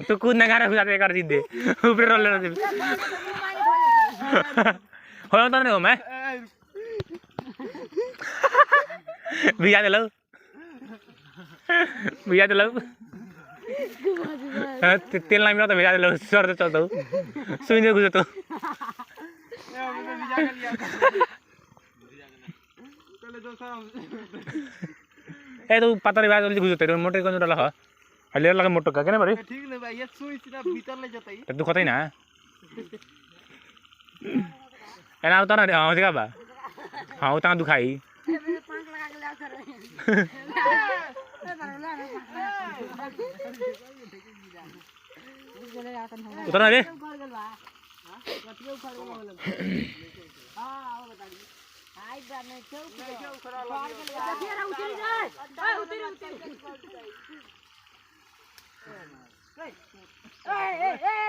तू कूद ना गाना खुदा कर दी दे ऊपर रोल ले दे हो तो नहीं हो मैं भैया दे लो भैया दे लो तेल ना मिला तो भैया दे लो सर तो चलता हूँ सुन दे कुछ तो ए तो पता नहीं जल्दी घुस तेरे मोटे कौन डाला है हलियर लगा मोटो का केने बरे ठीक ले भाई ये सुई सीधा भीतर ले जाता है तू खतई ना एना उतार ना हां देखा बा हां उतार दुखाई पंख लगा के ले उतर उतर ना रे हाय बने चौक उतर जाए उतर ए ए ए